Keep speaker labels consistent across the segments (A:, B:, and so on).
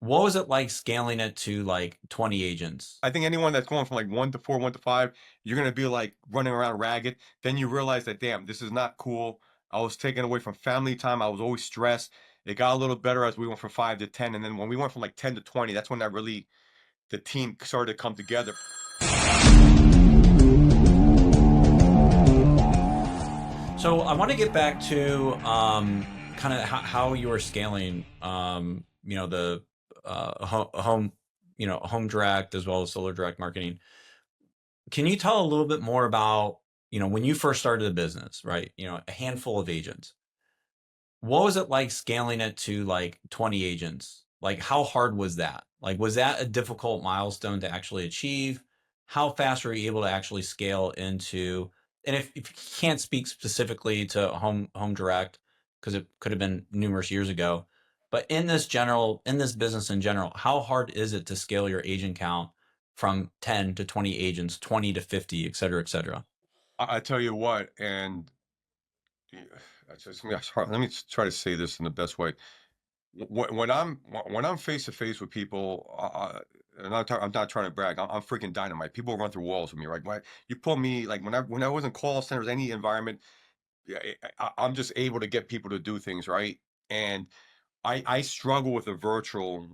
A: What was it like scaling it to like 20 agents?
B: I think anyone that's going from like 1 to 4, 1 to 5, you're gonna be like running around ragged. Then you realize that, damn, this is not cool. I was taken away from family time. I was always stressed. It got a little better as we went from 5 to 10. And then when we went from like 10 to 20, that's when that really the team started to come together.
A: So I want to get back to kind of how you are scaling, the home, home direct as well as solar direct marketing. Can you tell a little bit more about, when you first started the business, right? A handful of agents. What was it like scaling it to like 20 agents? Like, how hard was that? Like, was that a difficult milestone to actually achieve? How fast were you able to actually scale into? And if you can't speak specifically to home direct, because it could have been numerous years ago, but in this business in general, how hard is it to scale your agent count from 10 to 20 agents, 20 to 50, et cetera, et cetera?
B: I tell you what, and yeah, let me try to say this in the best way. When I'm face to face with people, I'm not trying to brag. I'm freaking dynamite. People run through walls with me, right? You pull me like when I was in call centers, any environment, yeah, I'm just able to get people to do things right. And I struggle with the virtual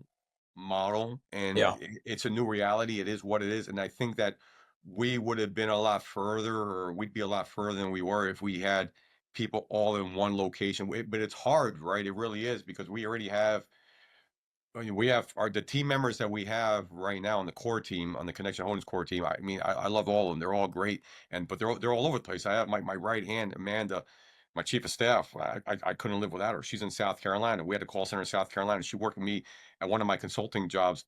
B: model, and
A: Yeah.
B: it's a new reality. It is what it is, and I think that we would have been a lot further, or we'd be a lot further than we were if we had people all in one location. But it's hard, right? It really is because we already have. I mean, we have the team members that we have right now on the core team, on the Connection Holdings core team. I mean, I love all of them. They're all great, but they're all over the place. I have my right hand, Amanda, my chief of staff. I couldn't live without her. She's in South Carolina. We had a call center in South Carolina. She worked with me at one of my consulting jobs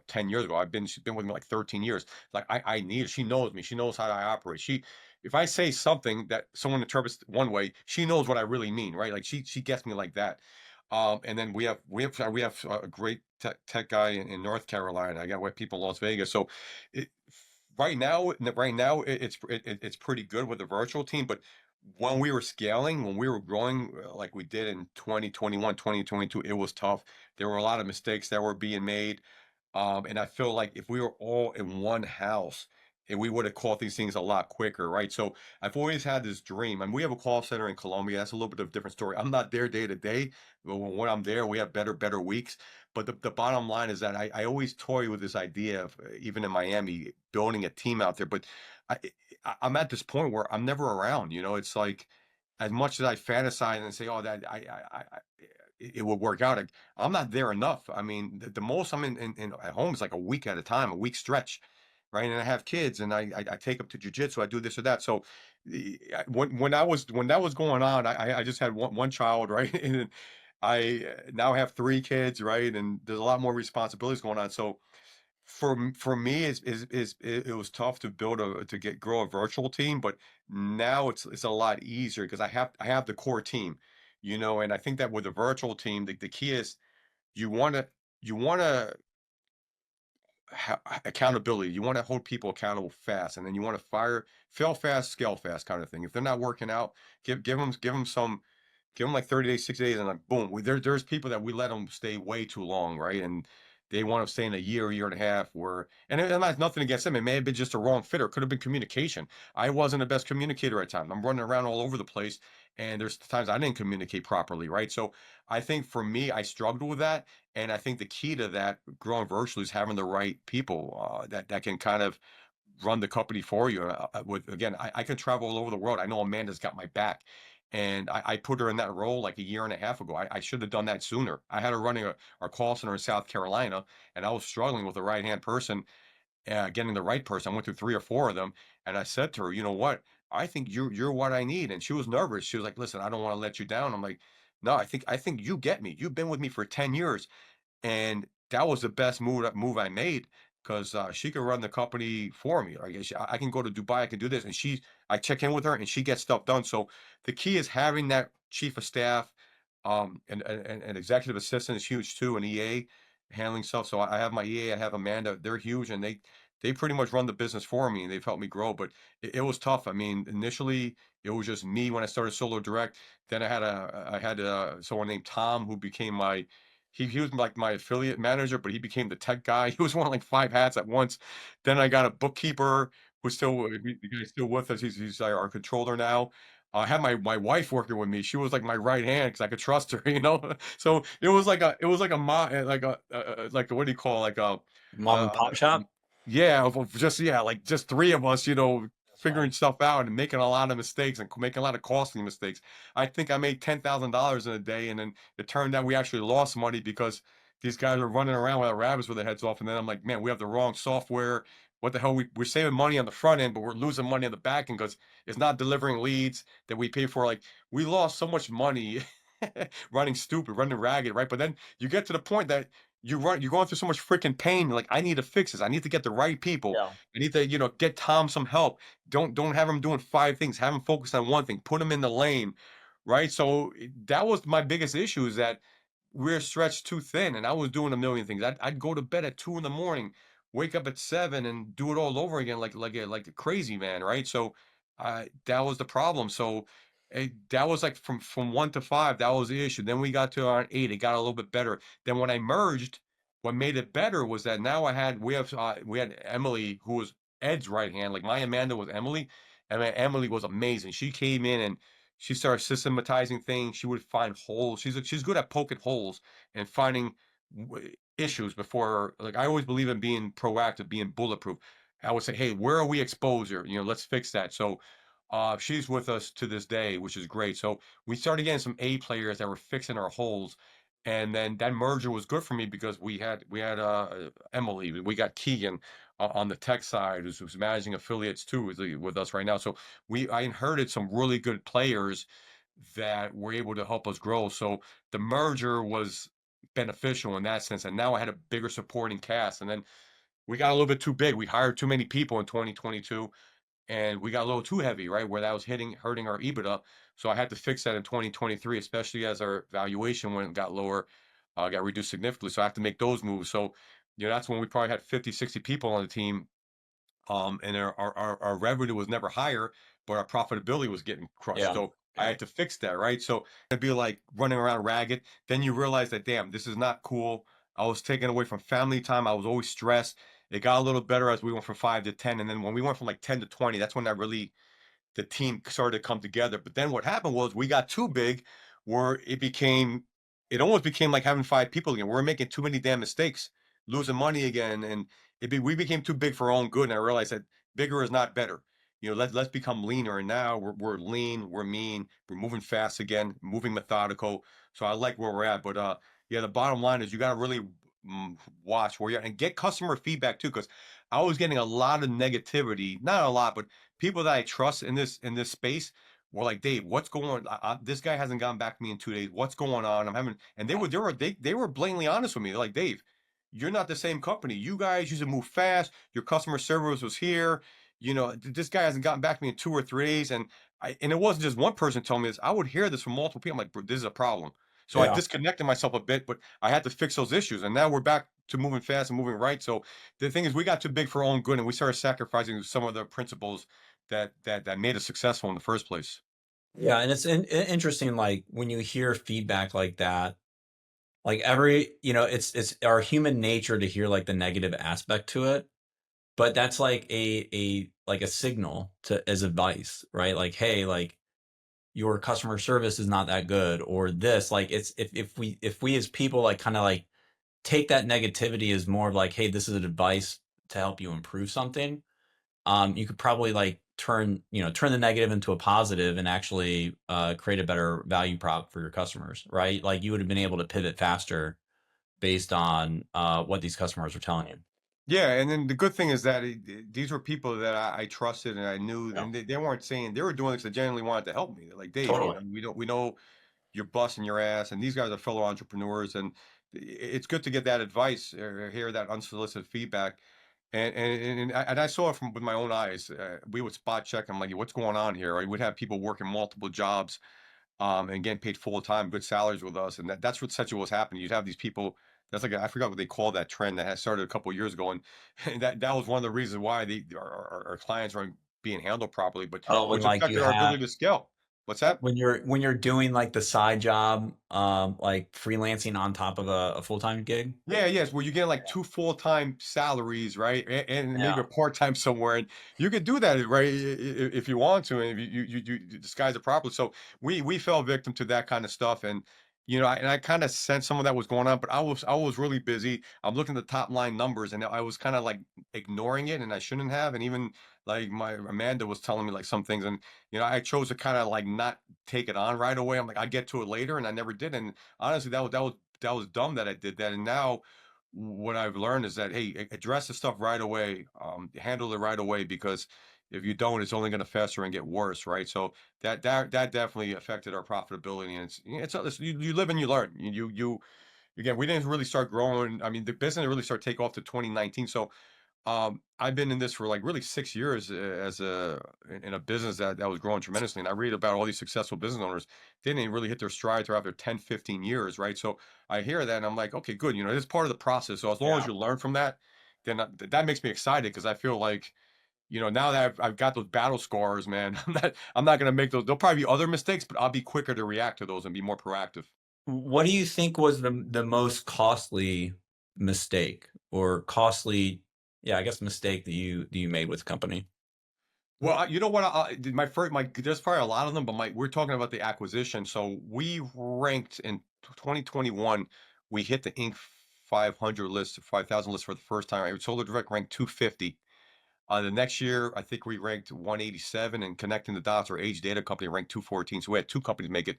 B: 10 years ago. She's been with me like 13 years. Like I need her. She knows me. She knows how I operate. If I say something that someone interprets one way, she knows what I really mean, right? Like she gets me like that. And then we have a great tech guy in North Carolina. I got people in Las Vegas. So it, right now it's pretty good with the virtual team. But when we were scaling, when we were growing like we did in 2021, 2022, it was tough. There were a lot of mistakes that were being made. And I feel like if we were all in one house, and we would have caught these things a lot quicker, right? So I've always had this dream, and we have a call center in Colombia. That's a little bit of a different story. I'm not there day to day, but when I'm there, we have better weeks. But the bottom line is that I always toy with this idea of even in Miami building a team out there. But I, I'm at this point where I'm never around. It's like as much as I fantasize and say, "Oh, that it would work out." I'm not there enough. I mean, the most I'm in at home is like a week at a time, a week stretch, right? And I have kids, and I take them to jujitsu. I do this or that. So when that was going on, I just had one child, right? And then I now have three kids, right? And there's a lot more responsibilities going on. So for me, it was tough to grow a virtual team, but now it's a lot easier because I have the core team, and I think that with a virtual team, the key is you want to accountability. You want to hold people accountable fast, and then you want to fail fast, scale fast, kind of thing. If they're not working out, give them like 30 days, 60 days, and like boom. There's people that we let them stay way too long, right? And they want to stay in a year and a half. And it has nothing against them. It may have been just a wrong fit, or it could have been communication. I wasn't the best communicator at times. I'm running around all over the place, and there's times I didn't communicate properly, right? So I think for me, I struggled with that, and I think the key to that growing virtually is having the right people that can kind of run the company for you. With again, I can travel all over the world. I know Amanda's got my back, and I put her in that role like a year and a half ago. I should have done that sooner. I had her running our call center in South Carolina, and I was struggling with the right hand person, getting the right person. I went through three or four of them, and I said to her, "You know what? I think you're what I need." And she was nervous. She was like, "Listen, I don't want to let you down." I'm like, "No, I think you get me. You've been with me for 10 years." And that was the best move I made because she could run the company for me. I guess I can go to Dubai, I can do this, and I check in with her, and she gets stuff done. So the key is having that chief of staff, and executive assistant is huge too, an EA handling stuff. So I have my EA, I have Amanda. They're huge, and they pretty much run the business for me, and they've helped me grow. But it was tough. I mean, initially it was just me when I started Solo Direct. Then I had someone named Tom who became my he was like my affiliate manager, but he became the tech guy. He was wearing like 5 hats at once. Then I got a bookkeeper who's still the guy's still with us. He's our controller now. I had my wife working with me. She was like my right hand because I could trust her, you know? So it was like a like a what do you call, like a
A: Mom and
B: uh,
A: pop shop.
B: yeah, of just yeah, like just 3 of us,
A: That's
B: figuring
A: funny.
B: stuff out and making a lot of mistakes and making a lot of costly mistakes. I think I made $10,000 in a day, and then it turned out we actually lost money because these guys were running around with our rabbits with their heads off. And then I'm like, man, we have the wrong software. What the hell? We're saving money on the front end, but we're losing money on the back end because it's not delivering leads that we pay for. Like we lost so much money running stupid, running ragged, right? But then you get to the point that you're going through so much freaking pain. You're like, I need to fix this. I need to get the right people.
A: Yeah.
B: I need to, get Tom some help. Don't have him doing 5 things. Have him focus on one thing. Put him in the lane, right? So that was my biggest issue, is that we're stretched too thin, and I was doing a million things. I'd go to bed at 2 in the morning, wake up at 7, and do it all over again, like a crazy man, right? So that was the problem. So that was like from 1 to 5. That was the issue. Then we got to around 8. It got a little bit better. Then when I merged, what made it better was that now we had Emily, who was Ed's right hand. Like my Amanda was Emily, and my Emily was amazing. She came in and she started systematizing things. She would find holes. She's good at poking holes and finding issues before. Like I always believe in being proactive, being bulletproof. I would say, hey, where are we exposed here? Let's fix that. So she's with us to this day, which is great. So we started getting some A players that were fixing our holes. And then that merger was good for me because we had Emily, we got Keegan on the tech side, who's managing affiliates too with us right now. So I inherited some really good players that were able to help us grow. So the merger was beneficial in that sense. And now I had a bigger supporting cast. And then we got a little bit too big. We hired too many people in 2022, and we got a little too heavy, right? Where that was hurting our EBITDA. So I had to fix that in 2023, especially as our valuation got lower, got reduced significantly. So I have to make those moves. So, that's when we probably had 50, 60 people on the team, and our revenue was never higher, but our profitability was getting crushed.
A: Yeah.
B: So I
A: Yeah.
B: had to fix that, right? So it'd be like running around ragged. Then you realize that, damn, this is not cool. I was taken away from family time. I was always stressed. It got a little better as we went from 5 to 10. And then when we went from like 10 to 20, that's when the team started to come together. But then what happened was we got too big, where it almost became like having 5 people again. We're making too many damn mistakes, losing money again, and we became too big for our own good. And I realized that bigger is not better. Let's become leaner. And now we're lean, we're mean, we're moving fast again, moving methodical. So I like where we're at. But yeah, the bottom line is you got to really watch where you're at and get customer feedback too, because I was getting a lot of negativity, not a lot, but people that I trust in this space were like, Dave, what's going on? This guy hasn't gotten back to me in 2 days. What's going on? I'm having, and they were blatantly honest with me. They're like, Dave, you're not the same company. You guys used to move fast. Your customer service was here. This guy hasn't gotten back to me in 2 or 3 days. And it wasn't just one person telling me this. I would hear this from multiple people. I'm like, "Bro, this is a problem." So I
A: Yeah.
B: disconnected myself a bit, but I had to fix those issues. And now we're back to moving fast and moving right. So the thing is, we got too big for our own good, and we started sacrificing some of the principles that made us successful in the first place.
A: Yeah. And it's interesting, like when you hear feedback like that, like it's our human nature to hear like the negative aspect to it, but that's like a signal to as advice, right? Like, hey, like your customer service is not that good, or this, like it's if we as people like kind of like take that negativity as more of like, hey, this is an advice to help you improve something, you could probably like turn the negative into a positive and actually create a better value prop for your customers, right? Like you would have been able to pivot faster based on what these customers are telling you.
B: Yeah, and then the good thing is that these were people that I trusted and I knew,
A: Yeah,
B: and they weren't saying they were doing this. They genuinely wanted to help me. They're like, Dave,
A: totally.
B: we know you're busting your ass, and these guys are fellow entrepreneurs, and it's good to get that advice or hear that unsolicited feedback. And I saw it with my own eyes. We would spot check. I'm like, what's going on here? Right? We'd have people working multiple jobs, and getting paid full time, good salaries with us, and that's what essentially was happening. You'd have these people. That's like I forgot what they call that trend that had started a couple of years ago, and, that was one of the reasons why our clients weren't being handled properly, but
A: Oh, when
B: which
A: like you
B: affected our
A: have
B: ability to scale. What's that?
A: When you're doing like the side job, like freelancing on top of a full-time gig.
B: Yeah, yes, where you get like 2 full-time salaries, right? And
A: Yeah.
B: maybe a part-time somewhere, and you could do that, right, if you want to, and if you disguise it properly. So we fell victim to that kind of stuff, and I kind of sensed some of that was going on, but I was really busy. I'm looking at the top line numbers, and I was kind of like ignoring it, and I shouldn't have. And even like my Amanda was telling me like some things, and I chose to kind of like not take it on right away. I'm like, I get to it later, and I never did. And honestly, that was dumb that I did that. And now what I've learned is that, hey, address the stuff right away, handle it right away, because if you don't, it's only going to fester and get worse, right? So that definitely affected our profitability, and you live and you learn. You again, we didn't really start growing. I mean, the business didn't really start take off to 2019. So I've been in this for like really 6 years as in a business that was growing tremendously. And I read about all these successful business owners. They didn't really hit their stride till after 10, 15 years, right? So I hear that and I'm like, okay, good. This is part of the process. So as long as
A: Yeah.
B: you learn from that, then that makes me excited, because I feel like, now that I've got those battle scars, man, I'm not going to make those. There'll probably be other mistakes, but I'll be quicker to react to those and be more proactive.
A: What do you think was the most costly mistake or costly, yeah, I guess mistake that you made with the company?
B: Well, you know what? My first, there's probably a lot of them, but we're talking about the acquisition. So we ranked in 2021. We hit the Inc. 500 list, 5,000 list for the first time. Right? Solar Direct ranked 250. The next year, I think we ranked 187, and Connecting the Dots, or Age Data Company, ranked 214. So we had two companies make it.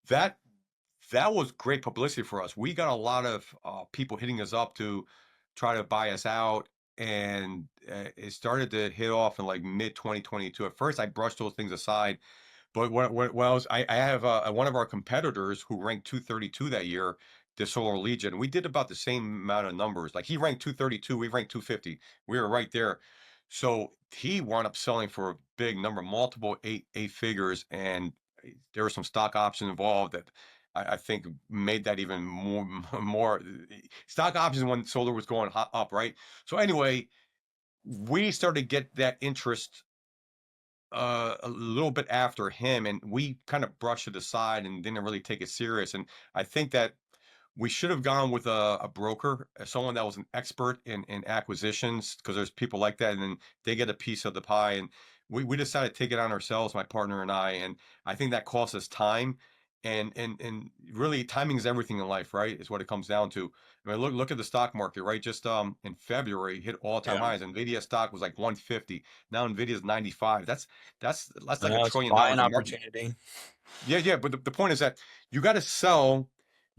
B: That that was great publicity for us. We got a lot of people hitting us up to try to buy us out, and it started to hit off in like mid 2022. At first, I brushed those things aside, but when I have one of our competitors who ranked 232 that year, the Solar Legion. We did about the same amount of numbers. Like he ranked 232, we ranked 250. We were right there. So he wound up selling for a big number, multiple eight figures, and there were some stock options involved that I think made that even more stock options when solar was going up, right? So anyway, we started to get that interest a little bit after him, and we kind of brushed it aside and didn't really take it serious. And I think that we should have gone with a broker, someone that was an expert in acquisitions, because there's people like that, and then they get a piece of the pie. And we decided to take it on ourselves, my partner and I. And I think that cost us time. And really, timing is everything in life, right? Is what it comes down to. I mean, look at the stock market, right? Just in February, hit all-time
A: Yeah.
B: highs. Nvidia stock was like 150. Now Nvidia's 95. That's like a
A: It's
B: trillion
A: buying
B: dollars in market.
A: opportunity.
B: Yeah, yeah, but the point is that you got to sell.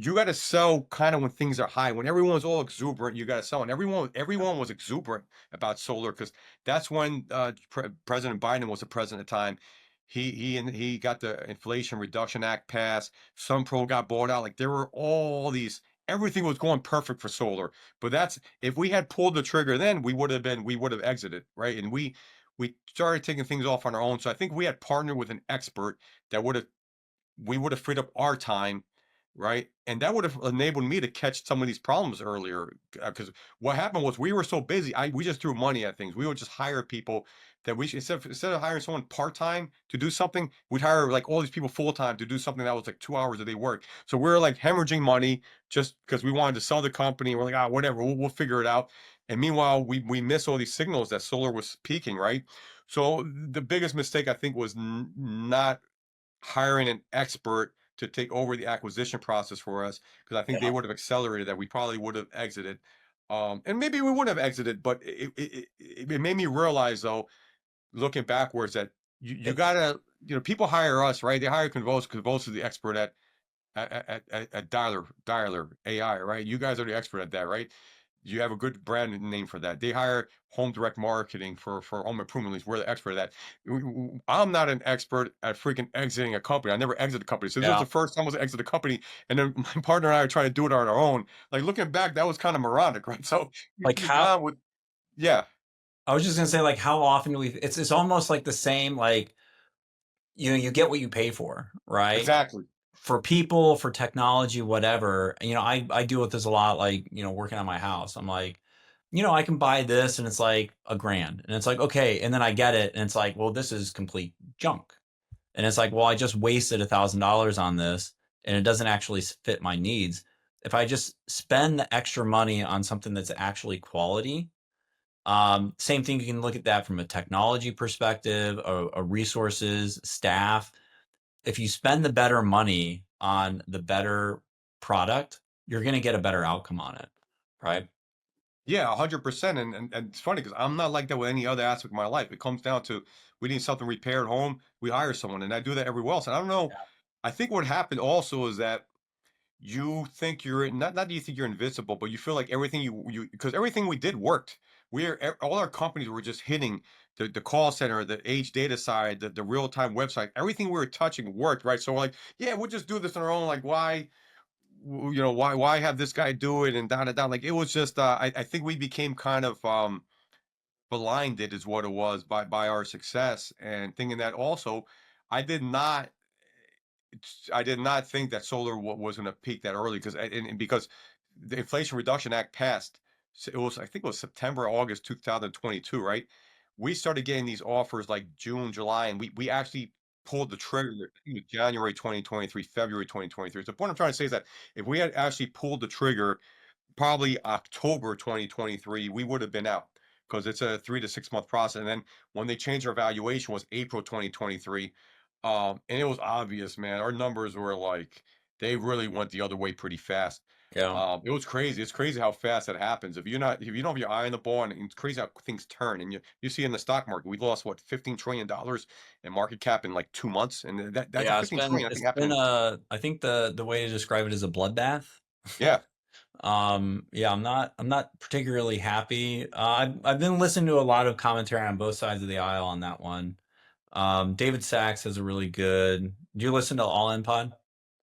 B: You got to sell kind of when things are high. When everyone's all exuberant, you got to sell. And everyone was exuberant about solar, because that's when President Biden was the president at the time. He got the Inflation Reduction Act passed. Some pro got bought out. Like there were all these. Everything was going perfect for solar. But that's if we had pulled the trigger then, we would have exited, right? And we started taking things off on our own. So I think we had partnered with an expert that we would have freed up our time, right? And that would have enabled me to catch some of these problems earlier. Because what happened was we were so busy, we just threw money at things. We would just hire people that instead of hiring someone part time to do something, we'd hire like all these people full time to do something that was like 2 hours a day work. So we are like hemorrhaging money just because we wanted to sell the company. We're like, whatever, we'll figure it out. And meanwhile, we miss all these signals that solar was peaking, right? So the biggest mistake I think was not hiring an expert to take over the acquisition process for us, because I think they
A: Yeah.
B: would have accelerated that. We probably would have exited. And maybe we wouldn't have exited, but it made me realize, though, looking backwards, that you
A: It's
B: gotta, people hire us, right? They hire Convoso. Convoso is the expert at dialer AI, right? You guys are the expert at that, right? You have a good brand name for that. They hire home direct marketing for home improvement leads. We're the expert at that. I'm not an expert at freaking exiting a company. I never exited a company. So this was
A: yeah.
B: the first time I was exited a company. And then my partner and I are trying to do it on our own. Like looking back, that was kind of moronic, right? So
A: Like
B: you've
A: how
B: gone with, yeah,
A: I was just gonna say like how often do we it's almost like the same like you get what you pay for, right?
B: exactly.
A: For people, for technology, whatever. I deal with this a lot, like, working on my house. I'm like, I can buy this and it's like a grand. And it's like, okay. And then I get it and it's like, well, this is complete junk. And it's like, well, I just wasted $1,000 on this and it doesn't actually fit my needs. If I just spend the extra money on something that's actually quality, same thing, you can look at that from a technology perspective, a resources, staff. If you spend the better money on the better product, you're going to get a better outcome on it, right?
B: Yeah, 100%. And it's funny because I'm not like that with any other aspect of my life. It comes down to we need something repaired home, we hire someone, and I do that everywhere else. And I don't know. I think what happened also is that you think you're not do you think you're invincible, but you feel like everything you because everything we did worked. All our companies were just hitting the call center, the age data side, the real time website, everything we were touching worked, right? So we're like, yeah, we'll just do this on our own. Like, why? Why have this guy do it and down and down? Like it was just I think we became kind of blinded is what it was by our success and thinking that also I did not I did not think that solar was going to peak that early and because the Inflation Reduction Act passed. So it was I think it was September, August 2022, right? We started getting these offers like June, July, and we actually pulled the trigger. I think it was January 2023, February 2023. So the point I'm trying to say is that if we had actually pulled the trigger probably October 2023, we would have been out because it's a 3 to 6 month process. And then when they changed our valuation was April 2023. And it was obvious, man. Our numbers were like they really went the other way pretty fast.
A: Yeah.
B: It was crazy. It's crazy how fast that happens. If you don't have your eye on the ball, and it's crazy how things turn. And you see in the stock market, we lost what $15 trillion in market cap in like 2 months, and that's a
A: Yeah,
B: 15 trillion. I
A: it's
B: think
A: been
B: happened.
A: I think the way to describe it is a bloodbath.
B: Yeah.
A: Yeah, I'm not particularly happy. I've been listening to a lot of commentary on both sides of the aisle on that one. David Sachs has a really good. Do you listen to All In Pod?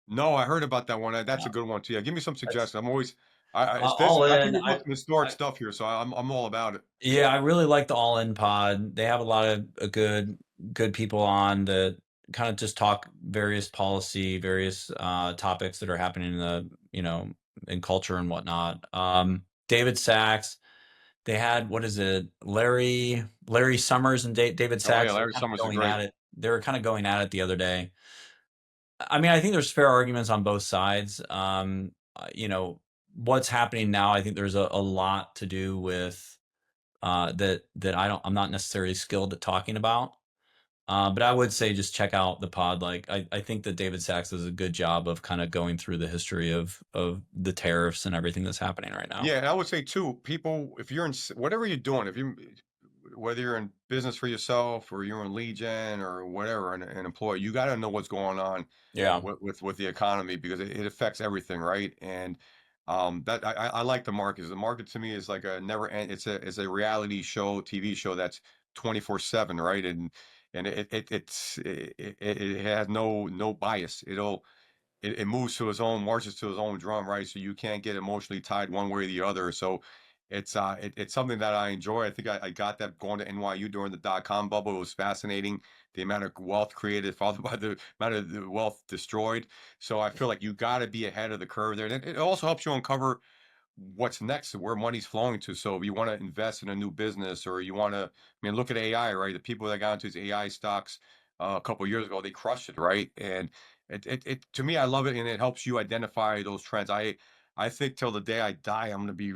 B: No, I heard about that one. That's
A: Yeah,
B: a good one too. Yeah, give me some
A: that's
B: suggestions. I'm always, it's this.
A: All
B: I think
A: In.
B: we're doing some historic
A: I
B: stuff here, so I'm all about it.
A: Yeah, I really like the All In Pod. They have a lot of good people on that kind of just talk various policy, various topics that are happening in the in culture and whatnot. David Sachs. They had, what is it, Larry Summers and David
B: Oh yeah,
A: Sachs. They're
B: Larry
A: kind of
B: Summers is
A: going
B: great.
A: at it. They were kind of going at it the other day. I mean, I think there's fair arguments on both sides. What's happening now, I think there's a lot to do with that I'm not necessarily skilled at talking about. But I would say just check out the pod. Like I think that David Sachs does a good job of kind of going through the history of the tariffs and everything that's happening right now.
B: Yeah, and I would say too, people, if you're in whatever you're doing, if you whether you're in business for yourself or you're in lead gen or whatever, an employee, you got to know what's going on
A: Yeah.
B: with the economy because it affects everything, right? And that I like the markets. The market to me is like a never end. It's a reality show, TV show that's 24/7, right? And it has no bias. It moves to his own, marches to his own drum, right? So you can't get emotionally tied one way or the other. So it's something that I enjoy. I think I got that going to NYU during the dot-com bubble. It was fascinating. The amount of wealth created, followed by the amount of the wealth destroyed. So I feel like you got to be ahead of the curve there. And it also helps you uncover what's next, where money's flowing to. So if you want to invest in a new business or you want to, I mean, look at AI, right? The people that got into these AI stocks a couple of years ago, they crushed it, right? And to me, I love it, and it helps you identify those trends. I think till the day I die, I'm going to be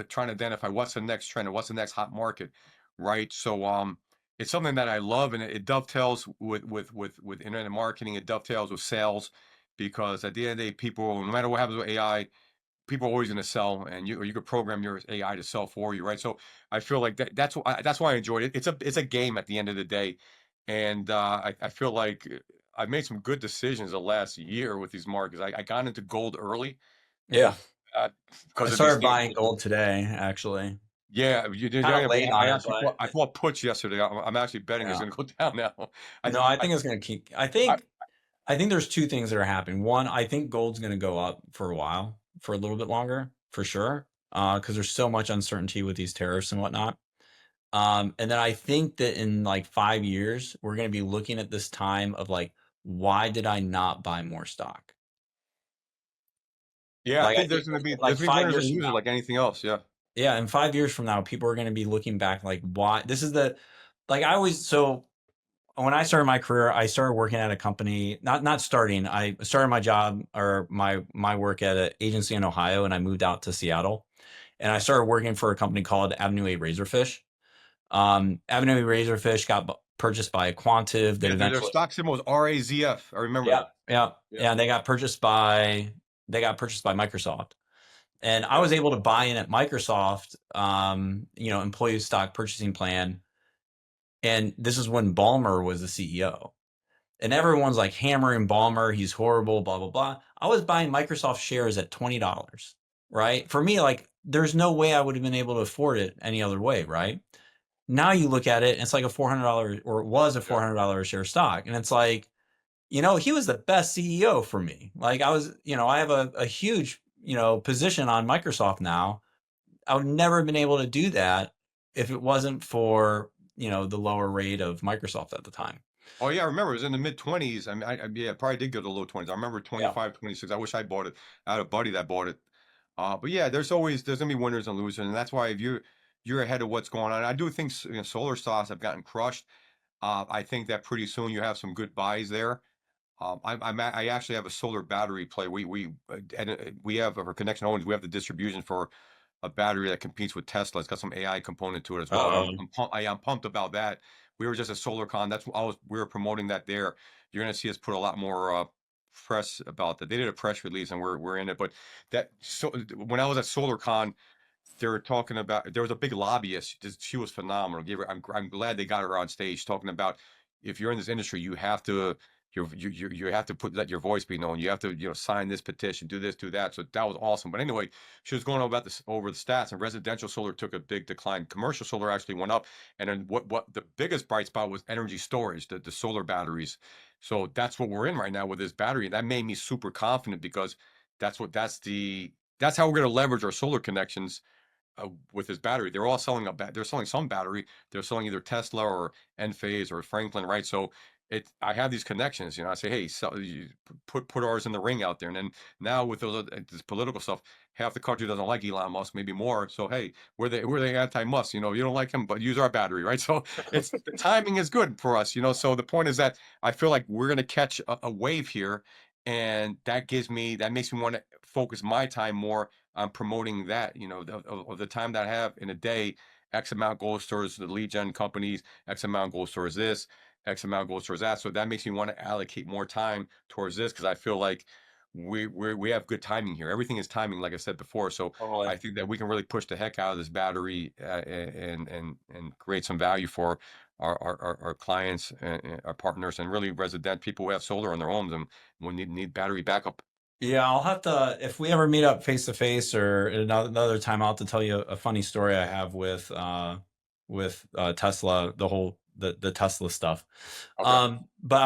B: trying to identify what's the next trend and what's the next hot market, right? So it's something that I love, and it dovetails with internet marketing. It dovetails with sales because at the end of the day, people, no matter what happens with AI, people are always going to sell, and you could program your AI to sell for you, right? So I feel like that's why I enjoyed it. It's a game at the end of the day, and I feel like I've made some good decisions the last year with these markets. I got into gold early
A: Yeah.
B: uh,
A: I
B: because of these
A: started
B: things.
A: buying gold today, actually.
B: Yeah, you did.
A: Kind of late
B: I
A: on it,
B: actually
A: but
B: I bought puts yesterday. I'm actually betting it's
A: yeah.
B: going to go down now. I,
A: No, I
B: I,
A: think it's going to keep.
B: I
A: I think there's two things that are happening. One, I think gold's going to go up for a while, for a little bit longer, for sure, because there's so much uncertainty with these tariffs and whatnot. And then I think that in like 5 years, we're going to be looking at this time of like, why did I not buy more stock?
B: yeah, I
A: Like I
B: think
A: think like
B: there's gonna be
A: five
B: winners and
A: years from
B: losers
A: now.
B: like anything else. Yeah.
A: Yeah, in 5 years from now, people are going to be looking back like, why? This is the like I always so when I started my career, I started working at a company, not starting. I started my job or my work at an agency in Ohio, and I moved out to Seattle. And I started working for a company called Avenue A Razorfish. Avenue A Razorfish got purchased by Quantive that
B: Yeah, their
A: eventually,
B: stock symbol was RAZF. I remember
A: yeah,
B: that.
A: yeah,
B: Yeah,
A: yeah, and they got purchased by Microsoft. And I
B: yeah.
A: was able to buy in at Microsoft, employee stock purchasing plan. And this is when Ballmer was the CEO. And everyone's like hammering Ballmer, he's horrible, blah, blah, blah. I was buying Microsoft shares at $20, right? For me, like, there's no way I would have been able to afford it any other way, right? Now you look at it, and it's like a $400, or it was a
B: Yeah.
A: $400 share stock. And it's like, he was the best CEO for me. Like, I have a huge, position on Microsoft now. I would never have been able to do that if it wasn't for, the lower rate of Microsoft at the time.
B: Oh yeah, I remember it was in the mid 20s. I mean, yeah, probably did go to low 20s. I remember
A: Yeah.
B: 25, 26. I wish I bought it. I had a buddy that bought it. But yeah, there's gonna be winners and losers, and that's why if you're ahead of what's going on. I do think solar stocks have gotten crushed. I think that pretty soon you have some good buys there. I actually have a solar battery play. We have our connection owners. We have the distribution for a battery that competes with Tesla. It's got some AI component to it as well, and
A: Uh-oh.
B: I'm pumped about that. We were just a solar con. That's what we were promoting that there. You're going to see us put a lot more press about that. They did a press release, and we're in it. But when I was at SolarCon, they were talking about there was a big lobbyist. She was phenomenal. I'm glad they got her on stage talking about if you're in this industry, you have to you have to let your voice be known. You have to sign this petition, do this, do that. So that was awesome. But anyway, she was going about this over the stats, and residential solar took a big decline. Commercial solar actually went up, and then what the biggest bright spot was energy storage, the solar batteries. So that's what we're in right now with this battery. That made me super confident because that's how we're going to leverage our solar connections with his battery. They're all selling they're selling some battery. They're selling either Tesla or Enphase or Franklin, right? So I have these connections. I say, hey, you put ours in the ring out there. And then now with this political stuff, half the country doesn't like Elon Musk, maybe more. So hey, we're the anti-Musk. You don't like him, but use our battery, right? So it's the timing is good for us. So the point is that I feel like we're gonna catch a wave here, and that makes me want to focus my time more on promoting that, of the time that I have in a day, X amount goes towards the lead gen companies, X amount goes towards this, X amount goes towards that. So that makes me want to allocate more time towards this because I feel like we have good timing here. Everything is timing, like I said before. So
A: Totally.
B: I think that we can really push the heck out of this battery and create some value for our clients and our partners and really resident people who have solar on their homes and will need battery backup.
A: Yeah, I'll have to, if we ever meet up face to face or at another time, I'll have to tell you a funny story I have with Tesla, the Tesla stuff.
B: Okay.
A: But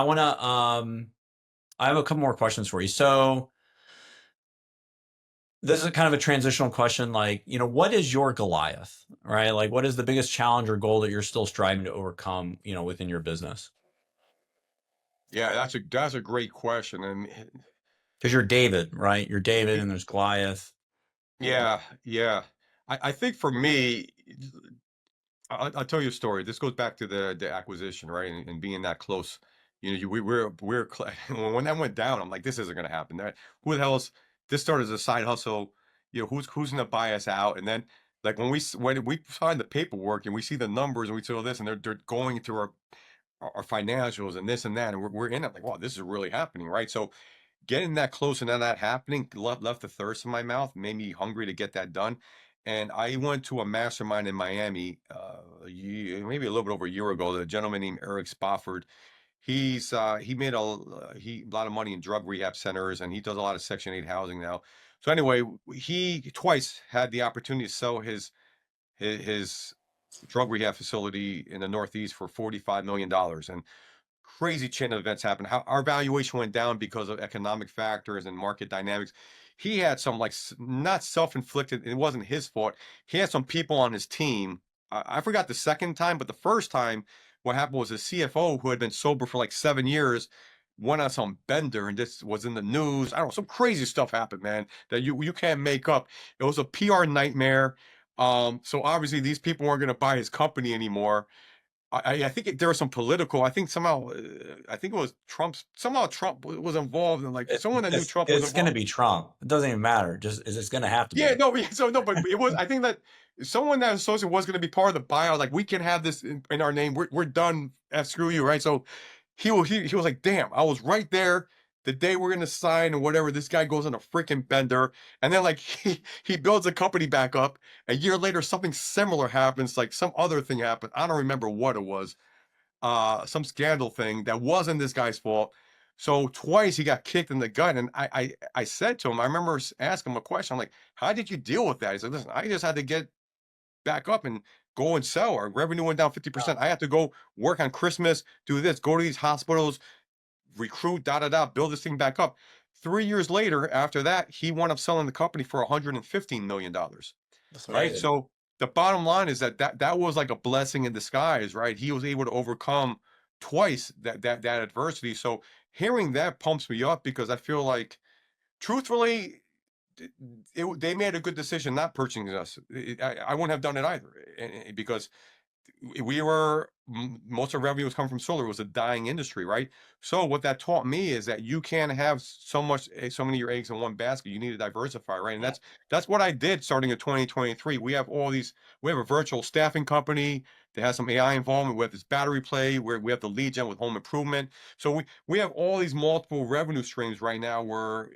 A: I have a couple more questions for you. So this is kind of a transitional question, like, what is your Goliath, right? Like, what is the biggest challenge or goal that you're still striving to overcome, within your business?
B: Yeah, that's a great question. And
A: Because you're David, right? You're David,
B: y-
A: and there's Goliath.
B: yeah, yeah. I think for me, I'll tell you a story. This goes back to the acquisition, right? And being that close. When that went down, I'm like, this isn't gonna happen. Who the hell's this started as a side hustle? Who's gonna buy us out? And then like when we signed the paperwork and we see the numbers and we see all this and they're going through our financials and this and that, and we're in it like, wow, this is really happening, right? So getting that close and then that happening left a thirst in my mouth, made me hungry to get that done. And I went to a mastermind in Miami, maybe a little bit over a year ago. The gentleman named Eric Spofford. He made a lot of money in drug rehab centers, and he does a lot of Section 8 housing now. So anyway, he twice had the opportunity to sell his drug rehab facility in the Northeast for $45 million, and crazy chain of events happened. How our valuation went down because of economic factors and market dynamics. He had some like not self-inflicted. It wasn't his fault. He had some people on his team. I forgot the second time, but the first time, what happened was a CFO who had been sober for like 7 years went on some bender, and this was in the news. I don't know, some crazy stuff happened, man, that you can't make up. It was a PR nightmare. So obviously these people weren't going to buy his company anymore. I think there was some political. I think somehow, I think it was Trump's. Somehow Trump was involved, and like someone that knew Trump was
A: It's going to
B: involved.
A: be Trump. It doesn't even matter. Just it's going to have to
B: Yeah,
A: be.
B: no, so no, but it was. I think that someone that associate was going to be part of the buyout. Like we can have this in our name. We're done. F screw you, right? So he was like, damn, I was right there the day we're gonna sign or whatever. This guy goes on a freaking bender, and then like he builds a company back up. A year later, something similar happens. Like some other thing happened. I don't remember what it was, some scandal thing that wasn't this guy's fault. So twice he got kicked in the gut, and I said to him, I remember asking him a question. I'm like, "How did you deal with that?" He said, "Listen, I just had to get back up and go and sell. Our revenue went down 50%. I had to go work on Christmas, do this, go to these hospitals, recruit, da da da, build this thing back up." 3 years later, after that, he wound up selling the company for $115 million.
A: That's
B: Right?
A: amazing.
B: So the bottom line is that was like a blessing in disguise, right? He was able to overcome twice that adversity. So hearing that pumps me up because I feel like, truthfully, they made a good decision not purchasing us. I wouldn't have done it either, because we were most of our revenue was coming from solar. It was a dying industry, right? So what that taught me is that you can't have so many of your eggs in one basket. You need to diversify, right? And that's what I did starting in 2023. We have a virtual staffing company that has some AI involvement. We have this battery play where we have the lead gen with home improvement. So we have all these multiple revenue streams right now where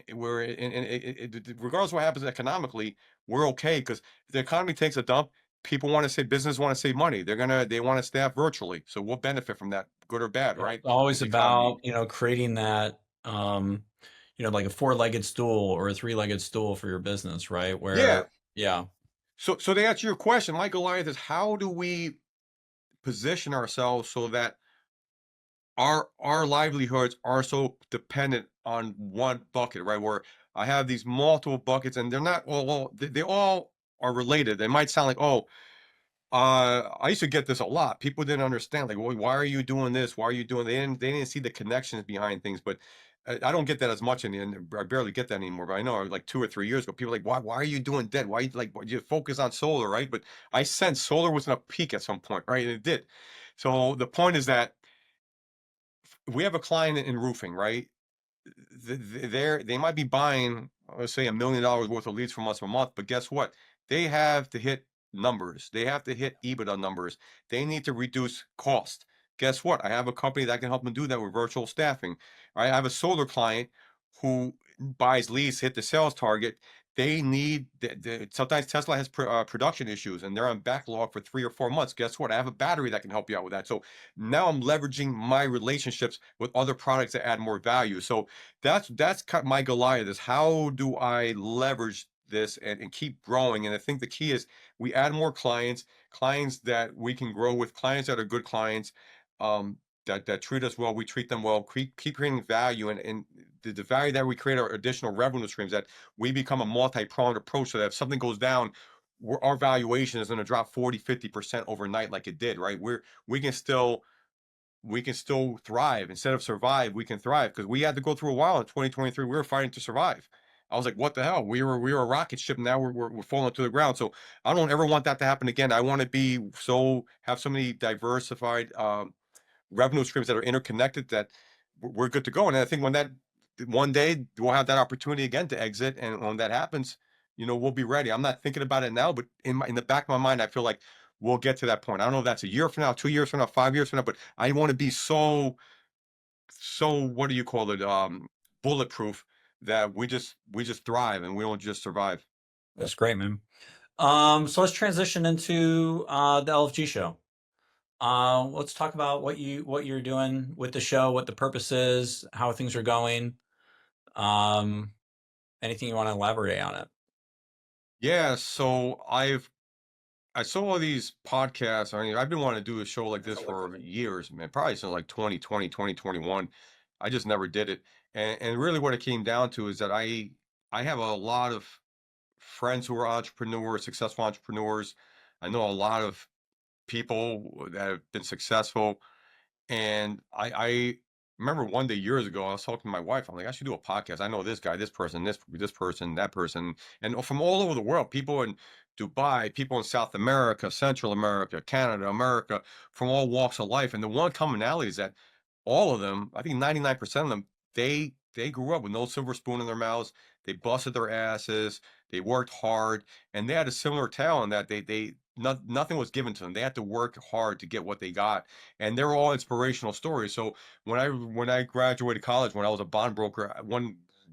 B: regardless of what happens economically, we're okay because if the economy takes a dump, people want to say business want to save money. They want to staff virtually. So we'll benefit from that, good or bad,
A: It's
B: right?
A: always
B: With the economy.
A: about, creating that, like a four-legged stool or a three-legged stool for your business, right?
B: Yeah.
A: Where, yeah,
B: So to answer your question, my Goliath is how do we position ourselves so that our livelihoods are so dependent on one bucket, right? Where I have these multiple buckets and they're not all they all are related. They might sound like, oh, I used to get this a lot. People didn't understand, like, well, why are you doing this? Why are you doing? They didn't see the connections behind things. But I don't get that as much, and I barely get that anymore. But I know, like 2 or 3 years ago, people were like, why are you doing dead? Why why you focus on solar, right? But I sensed solar was going to peak at some point, right? And it did. So the point is that we have a client in roofing, right? They might be buying, let's say, $1 million worth of leads from us a month, but guess what? They have to hit numbers. They have to hit EBITDA numbers. They need to reduce cost. Guess what? I have a company that can help them do that with virtual staffing. Right? I have a solar client who buys leads, hit the sales target. They need sometimes Tesla has production issues and they're on backlog for 3 or 4 months. Guess what? I have a battery that can help you out with that. So now I'm leveraging my relationships with other products that add more value. So that's my Goliath is how do I leverage this and keep growing? And I think the key is we add more clients that we can grow with, clients that are good clients, that treat us well, we treat them well, keep creating value, and the value that we create are additional revenue streams that we become a multi-pronged approach so that if something goes down, our valuation is going to drop 40-50% overnight like it did, right? We can still we can still thrive. Instead of survive, we can thrive because we had to go through a while in 2023. We were fighting to survive. I was like, what the hell? We were a rocket ship. Now we're falling to the ground. So I don't ever want that to happen again. I want to have so many diversified revenue streams that are interconnected that we're good to go. And I think when that one day we'll have that opportunity again to exit, and when that happens, we'll be ready. I'm not thinking about it now, but in the back of my mind, I feel like we'll get to that point. I don't know if that's a year from now, 2 years from now, 5 years from now, but I want to be so what do you call it? Bulletproof that we just thrive and we don't just survive.
A: that's great, man. So let's transition into the LFG show. Let's talk about what you're doing with the show, what the purpose is, how things are going. Um, Anything you want to elaborate on it?
B: Yeah, so I saw all these podcasts. I mean, I've been wanting to do a show like this for years, man, probably since like 2020, 2021. I just never did it. And really what it came down to is that I have a lot of friends who are entrepreneurs, successful entrepreneurs. I know a lot of people that have been successful, and remember one day years ago, I was talking to my wife. I'm like, I should do a podcast. I know this guy, this person, that person, and from all over the world. People in Dubai, people in South America, Central America, Canada, America, from all walks of life. And the one commonality is that all of them, I think 99% of them, they grew up with no silver spoon in their mouths. They busted their asses. They worked hard, and they had a similar talent that nothing was given to them. They had to work hard to get what they got, and they're all inspirational stories. So when I graduated college, when I was a bond broker,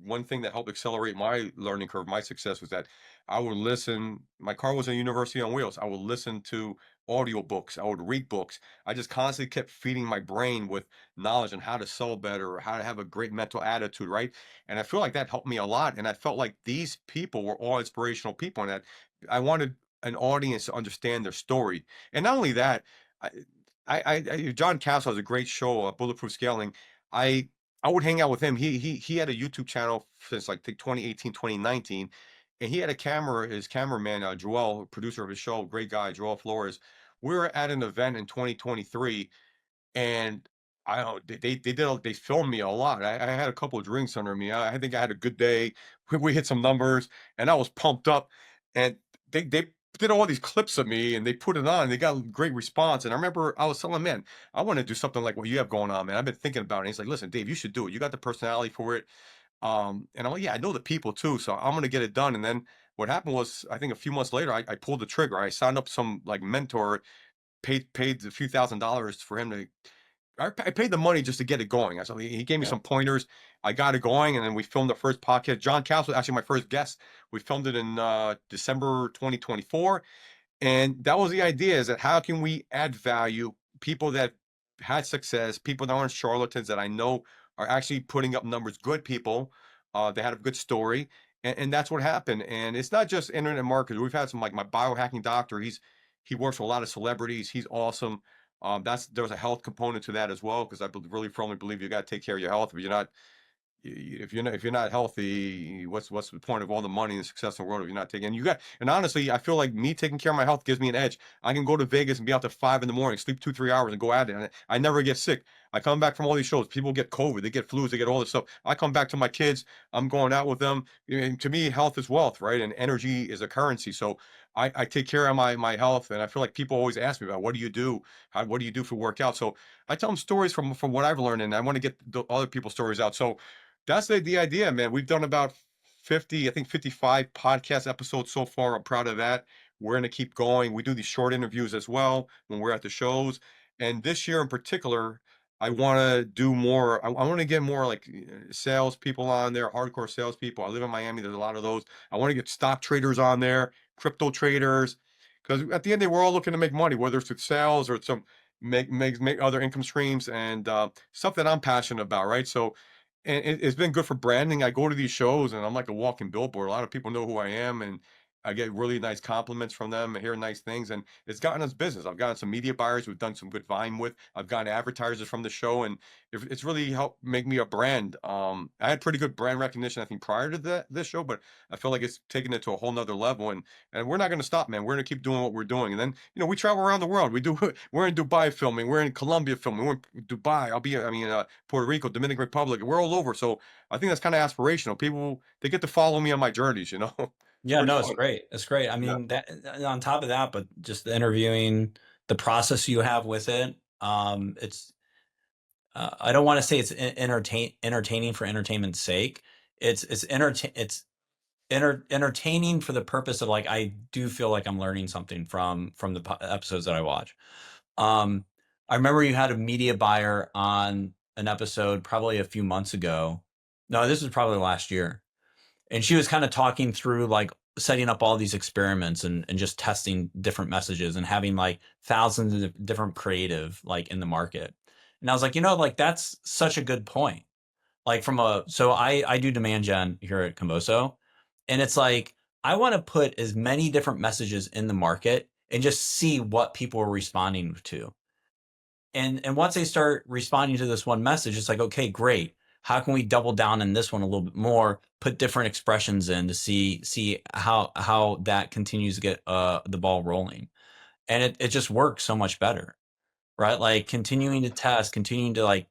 B: one thing that helped accelerate my learning curve, my success was that I would listen. My car was a University on Wheels. I would listen to audiobooks. I would read books. I just constantly kept feeding my brain with knowledge on how to sell better or how to have a great mental attitude, right? And I feel like that helped me a lot. And I felt like these people were all inspirational people, and that I wanted an audience to understand their story. And not only that, I, John Castle has a great show, Bulletproof Scaling. I I would hang out with him. He had a YouTube channel since like 2018, 2019, and he had a camera. His cameraman, Joel, producer of his show, great guy, Joel Flores. We were at an event in 2023, and I don't they filmed me a lot. I had a couple of drinks under me. I think I had a good day. We hit some numbers, and I was pumped up. And they did all these clips of me, and they put it on. And they got great response. And I remember I was telling him, man, I want to do something like what you have going on, man. I've been thinking about it. And he's like, listen, Dave, you should do it. You got the personality for it. And I'm like, yeah, I know the people too, so I'm gonna get it done. And then what happened was, I think a few months later, I pulled the trigger. I signed up some like mentor, paid a few $1,000s for him to I paid the money just to get it going. I So he gave me
A: Yeah.
B: some pointers. I got it going, and then we filmed the first podcast. John Castle was actually my first guest. We filmed it in December 2024, and that was the idea: is that how can we add value? People that had success, people that aren't charlatans, that I know are actually putting up numbers. Good people, they had a good story, and that's what happened. And it's not just internet marketers. We've had some, like my biohacking doctor. He works with a lot of celebrities. He's awesome. There's a health component to that as well, because really firmly believe you got to take care of your health. If you're not if you're not healthy, what's the point of all the money and success in the world if you're not taking? And you got and honestly, I feel like me taking care of my health gives me an edge. I can go to Vegas and be out to 5 in the morning, sleep 2 3 hours, and go at it. And I never get sick. I come back from all these shows. People get COVID, they get flus, they get all this stuff. I come back to my kids. I'm going out with them. And to me, health is wealth, right? And energy is a currency. So I take care of my health, and I feel like people always ask me about what do you do? What do you do for workout? So I tell them stories from what I've learned, and I want to get the other people's stories out. So that's the idea, man. We've done about 50, I think 55 podcast episodes so far. I'm proud of that. We're going to keep going. We do these short interviews as well when we're at the shows. And this year in particular, I want to do more. I want to get more like sales people on there, hardcore sales people. I live in Miami. There's a lot of those. I want to get stock traders on there, crypto traders, because at the end of the day, we're all looking to make money, whether it's with sales or some make other income streams, and stuff that I'm passionate about, right? So and it's been good for branding. I go to these shows and I'm like a walking billboard. A lot of people know who I am, and I get really nice compliments from them and hear nice things. And it's gotten us business. I've gotten some media buyers we've done some good Vine with. I've gotten advertisers from the show, and it's really helped make me a brand. I had pretty good brand recognition, I think, prior to this show, but I feel like it's taken it to a whole nother level. And we're not going to stop, man. We're going to keep doing what we're doing. And then, we travel around the world. We're in Dubai filming. We're in Colombia filming. We're in Dubai. Puerto Rico, Dominican Republic. We're all over. So I think that's kind of aspirational. People, they get to follow me on my journeys. It's
A: Yeah,
B: pretty
A: no, it's
B: fun.
A: great. It's great. I
B: Yeah.
A: mean, that on top of that, but just the interviewing, the process you have with it, it's I don't want to say it's entertaining for entertainment's sake. It's entertaining for the purpose of, like, I do feel like I'm learning something from the episodes that I watch. Um, I remember you had a media buyer on an episode probably a few months ago. No, this was probably last year, and she was kind of talking through, like, setting up all these experiments and just testing different messages and having like thousands of different creative like in the market. And I was like, like, that's such a good point. Like, so I do demand gen here at Convoso, and it's like, I want to put as many different messages in the market and just see what people are responding to. And once they start responding to this one message, it's like, okay, great. How can we double down on this one a little bit more? Put different expressions in to see how that continues to get the ball rolling, and it just works so much better, right? Like, continuing to test, continuing to, like,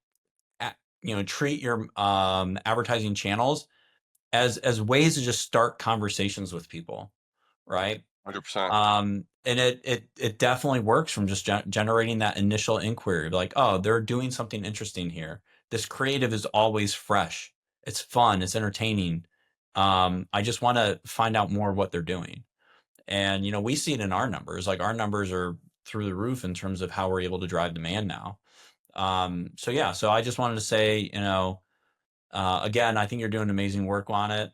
A: treat your advertising channels as ways to just start conversations with people, right?
B: 100%.
A: And it definitely works from just generating that initial inquiry, like, oh, they're doing something interesting here. This creative is always fresh. It's fun. It's entertaining. I just want to find out more of what they're doing. And, we see it in our numbers. Like our numbers are through the roof in terms of how we're able to drive demand now. So yeah, so I just wanted to say, again, I think you're doing amazing work on it.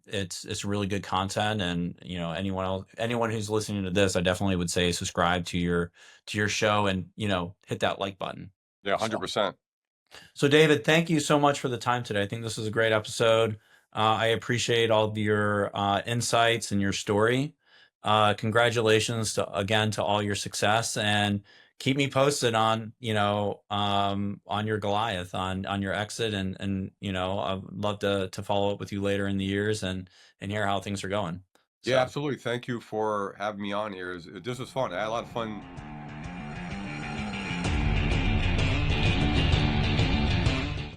A: It's really good content, and anyone who's listening to this, I definitely would say subscribe to your show, and hit that like button.
B: Yeah,
A: So,
B: 100%.
A: so David, thank you so much for the time today. I think this was a great episode. I appreciate all of your insights and your story. Congratulations again to all your success, and keep me posted on your Goliath, on your exit, and I'd love to follow up with you later in the years and hear how things are going.
B: Yeah,
A: So
B: absolutely. Thank you for having me on here. This was fun. I had a lot of fun